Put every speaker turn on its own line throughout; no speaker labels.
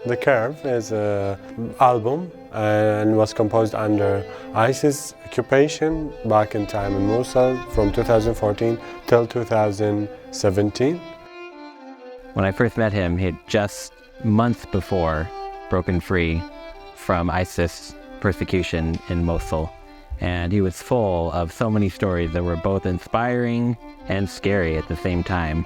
The Curve is an album and was composed under ISIS occupation back in time in Mosul from 2014 till 2017.
When I first met him, he had just months before broken free from ISIS persecution in Mosul. And he was full of so many stories that were both inspiring and scary at the same time.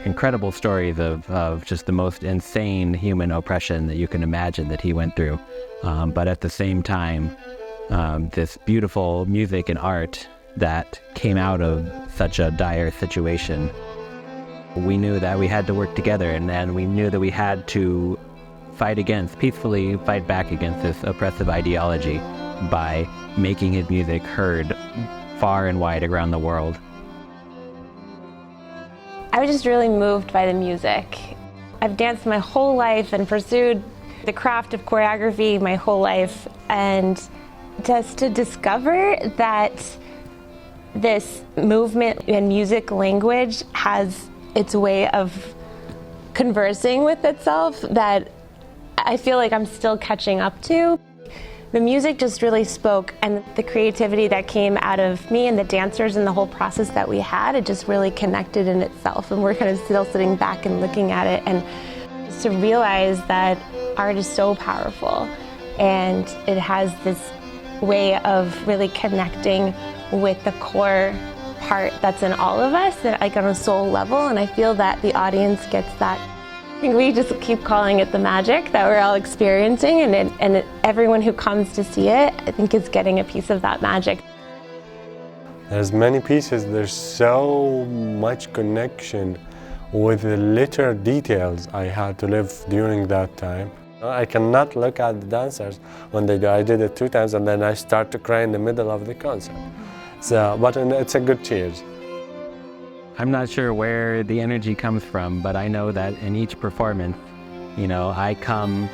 Incredible stories of just the most insane human oppression that you can imagine that he went through. But at the same time, this beautiful music and art that came out of such a dire situation. We knew that we had to work together, and we knew that we had to peacefully fight back against this oppressive ideology by making his music heard far and wide around the world.
I was just really moved by the music. I've danced my whole life and pursued the craft of choreography my whole life, and just to discover that this movement and music language has its way of conversing with itself that I feel like I'm still catching up to. The music just really spoke, and the creativity that came out of me and the dancers and the whole process that we had, it just really connected in itself. And we're kind of still sitting back and looking at it, and just to realize that art is so powerful, and it has this way of really connecting with the core part that's in all of us, like on a soul level, and I feel that the audience gets that. I think we just keep calling it the magic that we're all experiencing, and everyone who comes to see it, I think, is getting a piece of that magic.
There's many pieces, there's so much connection with the little details I had to live during that time. I cannot look at the dancers when they do. I did it 2 times and then I start to cry in the middle of the concert. But it's a good cheers.
I'm not sure where the energy comes from, but I know that in each performance, I come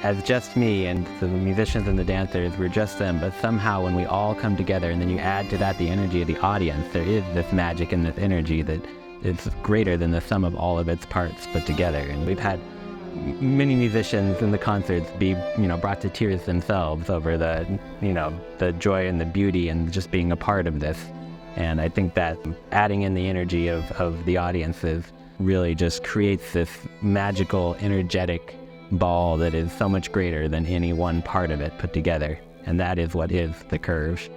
as just me, and the musicians and the dancers, we're just them, but somehow when we all come together and then you add to that the energy of the audience, there is this magic and this energy that is greater than the sum of all of its parts put together. And we've had many musicians in the concerts be, brought to tears themselves over the joy and the beauty and just being a part of this. And I think that adding in the energy of the audiences really just creates this magical, energetic ball that is so much greater than any one part of it put together. And that is what is the Curve.